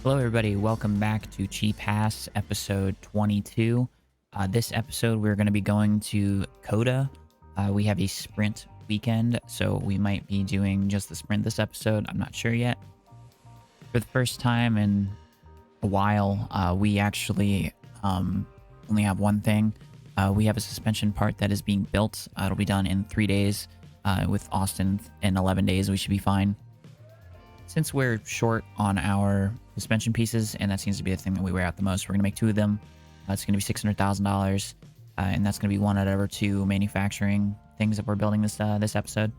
Hello, everybody. Welcome back to Cheap Haass episode 22. This episode, we're going to be going to Coda. We have a sprint weekend, so we might be doing just the sprint this episode. I'm not sure yet. For the first time in a while, we actually only have one thing. We have a suspension part that is being built. It'll be done in 3 days. With Austin in 11 days, we should be fine. Since we're short on our suspension pieces, and that seems to be the thing that we wear out the most, we're going to make 2 of them. It's going to be $600,000, and that's going to be one out of our 2 manufacturing things that we're building this episode.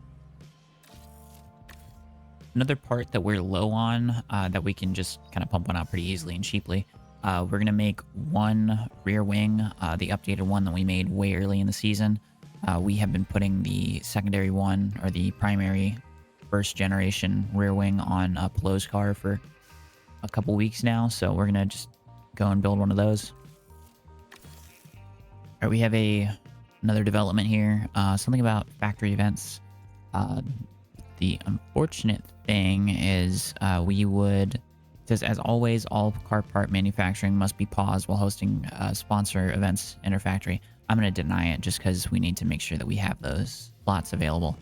Another part that we're low on that we can just kind of pump one out pretty easily and cheaply. We're going to make one rear wing, the updated one that we made way early in the season. We have been putting the secondary one, or the primary first generation rear wing on Pelot's car for a couple weeks now, so we're gonna just go and build one of those. All right, we have another development here, something about factory events. The unfortunate thing is it says, as always, all car part manufacturing must be paused while hosting sponsor events in our factory. I'm going to deny it just because we need to make sure that we have those slots available.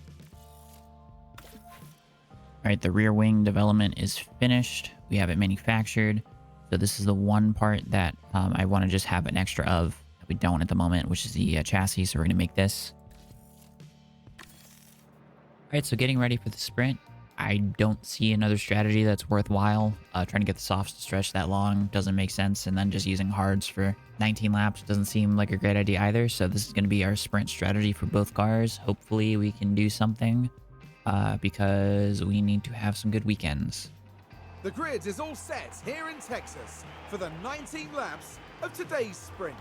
All right, the rear wing development is finished. We have it manufactured. So this is the one part that I want to just have an extra of that we don't at the moment, which is the chassis. So we're going to make this. All right, so getting ready for the sprint. I don't see another strategy that's worthwhile. Trying to get the softs to stretch that long doesn't make sense. And then just using hards for 19 laps doesn't seem like a great idea either. So this is going to be our sprint strategy for both cars. Hopefully we can do something because we need to have some good weekends. The grid is all set here in Texas for the 19 laps of today's sprint.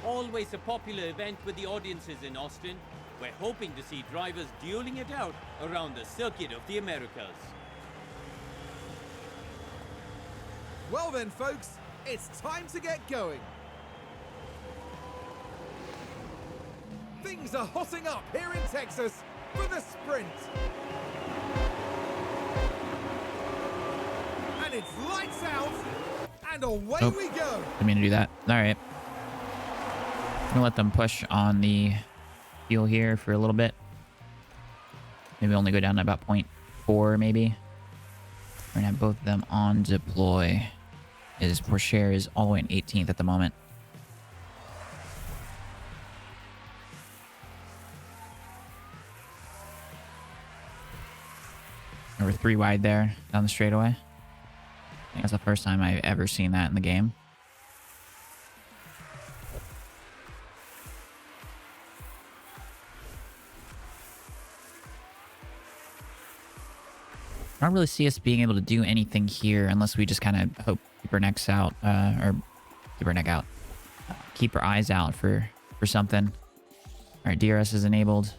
Always a popular event with the audiences in Austin. We're hoping to see drivers dueling it out around the circuit of the Americas. Well then, folks, it's time to get going. Things are hotting up here in Texas for the sprint. And it's lights out, and away we go. Didn't mean to do that. All right. I'm gonna let them push on the fuel here for a little bit. Maybe only go down to about 0.4 maybe. We're gonna have both of them on deploy. His Porsche is all the way in 18th at the moment. And we're 3 wide there down the straightaway. I think that's the first time I've ever seen that in the game. I don't really see us being able to do anything here unless we just kind of hope keep our necks out, or keep our neck out, keep our eyes out for something. All right, DRS is enabled.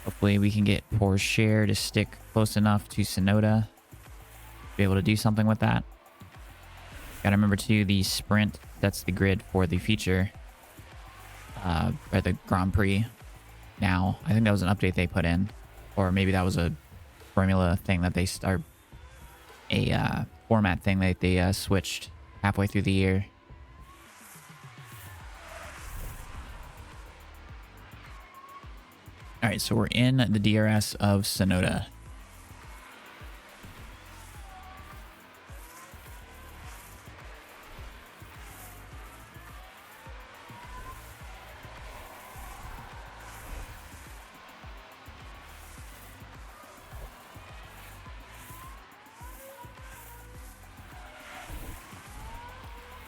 Hopefully we can get Porsche to stick close enough to Sonoda to be able to do something with that. Gotta remember too, the sprint, that's the grid for the feature, or the Grand Prix. Now, I think that was an update they put in, or maybe that was a formula thing that they start, a format thing that they switched halfway through the year. All right, so we're in the DRS of Sonoda.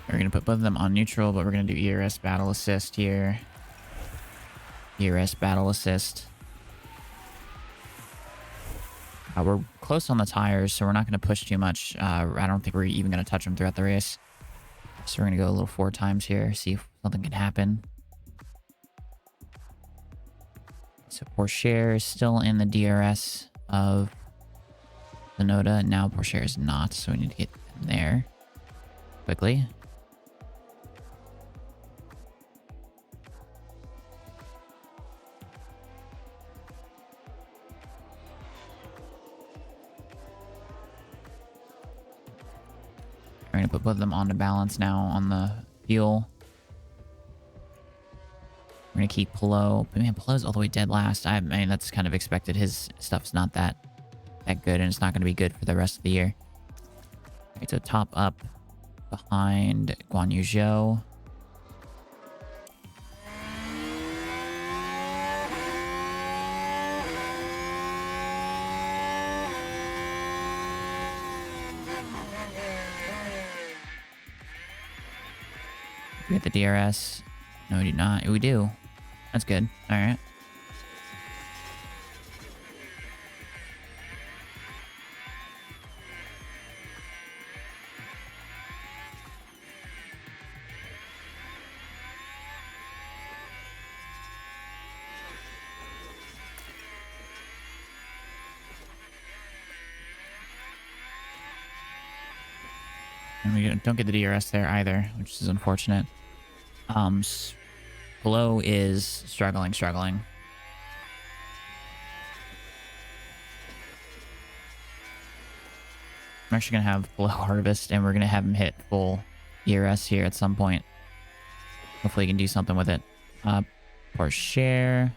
We're going to put both of them on neutral, but we're going to do ERS battle assist here. ERS battle assist. We're close on the tires, so we're not going to push too much. I don't think we're even going to touch them throughout the race. So we're going to go a little 4 times here, see if something can happen. So Porsche is still in the DRS of Sonoda. Now Porsche is not, so we need to get them there quickly. We're going to put both of them onto balance now on the fuel. We're going to keep Polo. But man, Polo's all the way dead last. I mean, that's kind of expected. His stuff's not that good, and it's not going to be good for the rest of the year. All right, so top up behind Guan Yu Zhou. We get the DRS. No, we do not. We do. That's good. All right. And we don't get the DRS there either, which is unfortunate. Polo is struggling. I'm actually going to have Polo harvest, and we're going to have him hit full DRS here at some point. Hopefully he can do something with it. For share.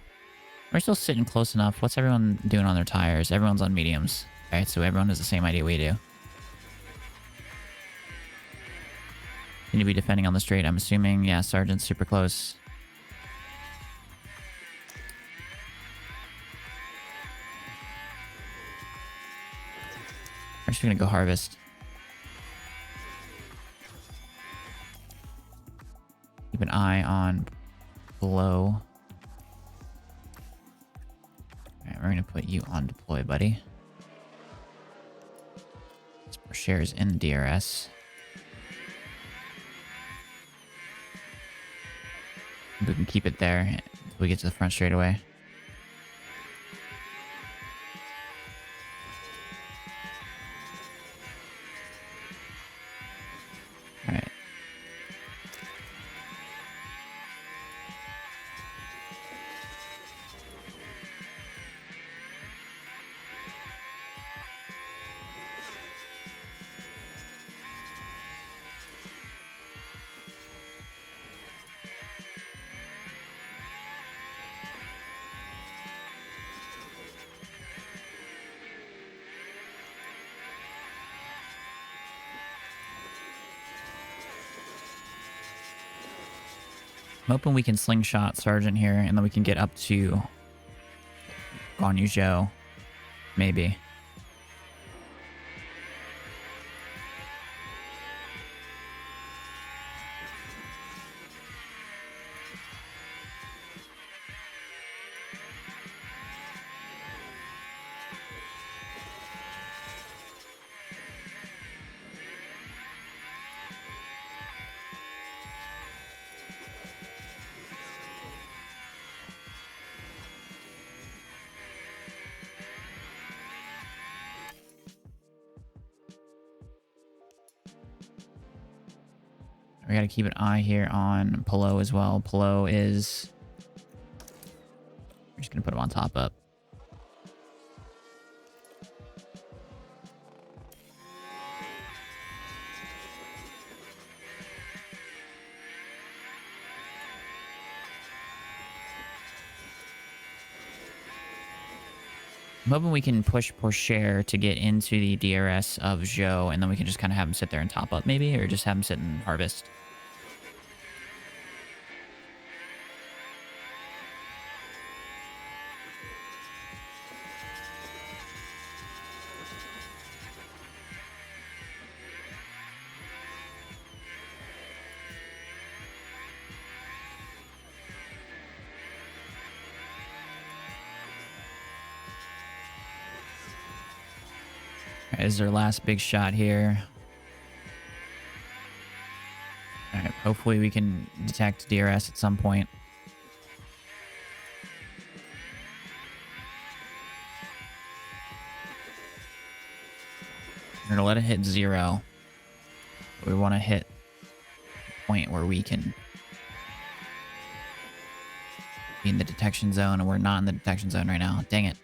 We're still sitting close enough. What's everyone doing on their tires? Everyone's on mediums. Alright, so everyone has the same idea we do. Need to be defending on the straight, I'm assuming. Yeah, Sergeant's super close. We're just gonna go harvest. Keep an eye on below. Alright, we're gonna put you on deploy, buddy. This shares in DRS. We can keep it there until we get to the front straightaway. All right. I'm hoping we can slingshot Sergeant here, and then we can get up to Guan Yu Zhou. Maybe. We gotta keep an eye here on Polo as well. Polo is... We're just gonna put him on top up. I'm hoping we can push Pourchaire to get into the DRS of Zhou, and then we can just kind of have him sit there and top up maybe, or just have him sit and harvest. Is our last big shot here. Alright, hopefully we can detect DRS at some point. We're gonna let it hit 0. We want to hit a point where we can be in the detection zone, and we're not in the detection zone right now. Dang it.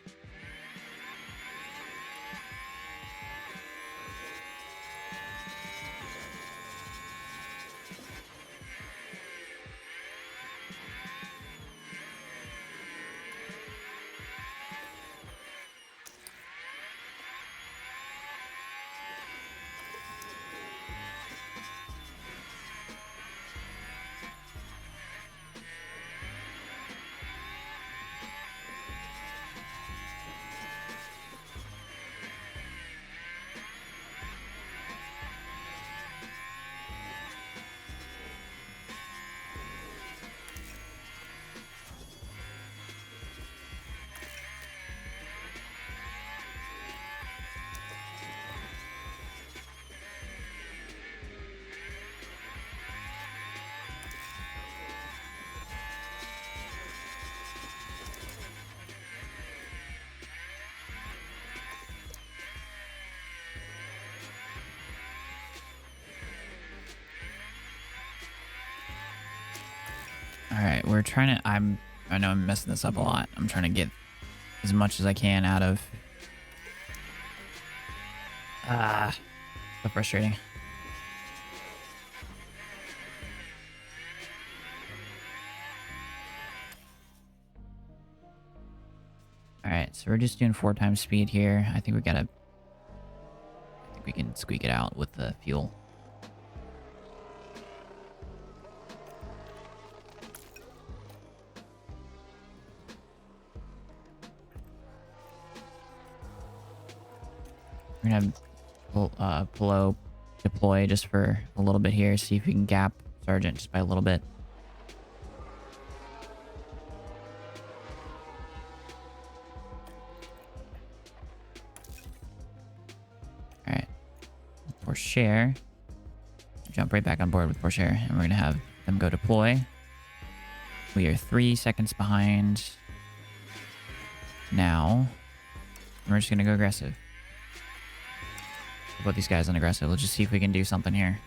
All right, we're trying to. I know I'm messing this up a lot. I'm trying to get as much as I can out of. So frustrating. All right, so we're just doing 4 times speed here. I think we can squeak it out with the fuel. We're gonna have deploy just for a little bit here. See if we can gap Sergeant just by a little bit. All right, Porcher. Jump right back on board with Porcher, and we're gonna have them go deploy. We are 3 seconds behind now. We're just gonna go aggressive. We'll put these guys on aggressive. Let's just see if we can do something here.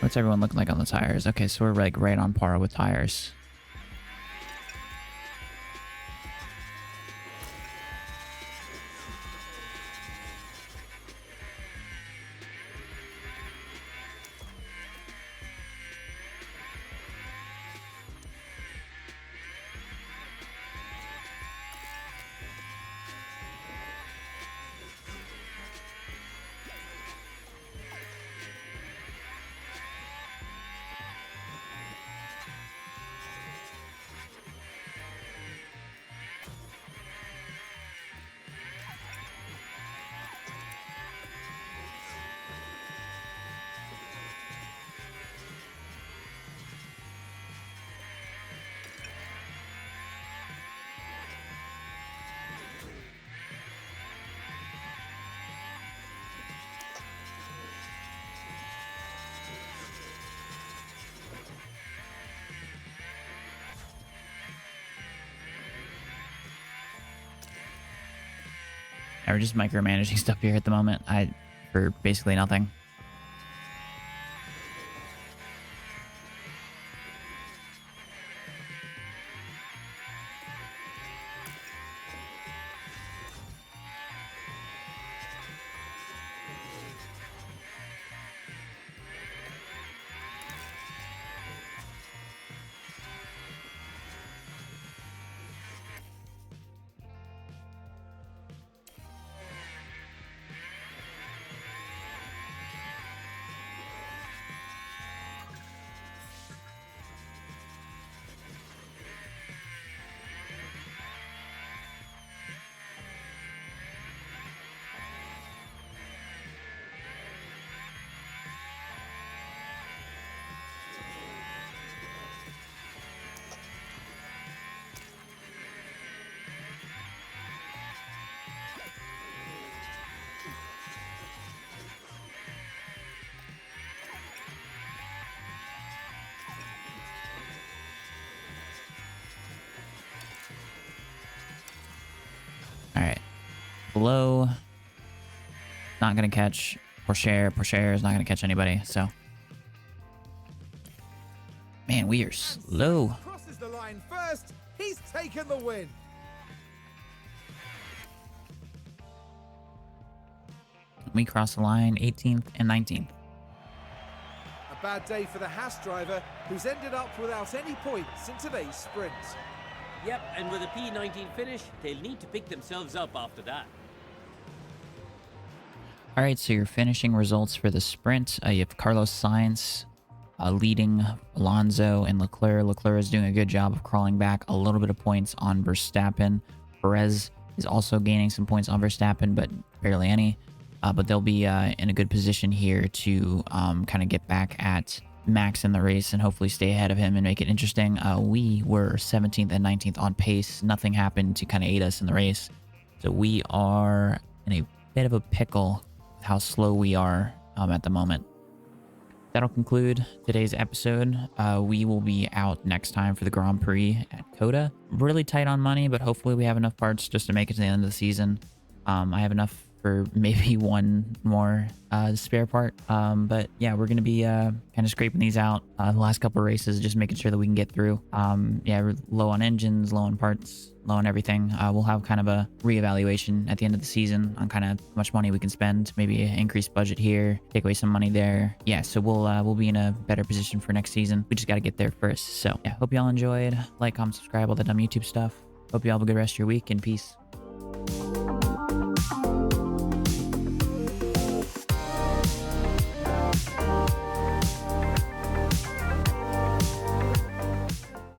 What's everyone looking like on the tires? Okay, so we're like right on par with tires. We're just micromanaging stuff here at the moment. For basically nothing. Below, not gonna catch Porcher. Porcher is not gonna catch anybody. So, man, we are slow. Crosses the line first. He's taken the win. We cross the line 18th and 19th. A bad day for the Haas driver, who's ended up without any points in today's sprint. Yep, and with a P19 finish, they'll need to pick themselves up after that. All right, so your finishing results for the sprint. You have Carlos Sainz leading Alonso and Leclerc. Leclerc is doing a good job of crawling back a little bit of points on Verstappen. Perez is also gaining some points on Verstappen, but barely any. But they'll be in a good position here to kind of get back at Max in the race and hopefully stay ahead of him and make it interesting. We were 17th and 19th on pace. Nothing happened to kind of aid us in the race. So we are in a bit of a pickle with how slow we are at the moment. That'll conclude today's episode. We will be out next time for the Grand Prix at Coda. Really tight on money, but hopefully we have enough parts just to make it to the end of the season. I have enough for maybe one more spare part. But yeah, we're going to be kind of scraping these out the last couple of races, just making sure that we can get through. Yeah, we're low on engines, low on parts, low on everything. We'll have kind of a reevaluation at the end of the season on kind of how much money we can spend, maybe increase budget here, take away some money there. Yeah, so we'll be in a better position for next season. We just got to get there first. So yeah, hope y'all enjoyed. Like, comment, subscribe, all the dumb YouTube stuff. Hope you all have a good rest of your week, and peace.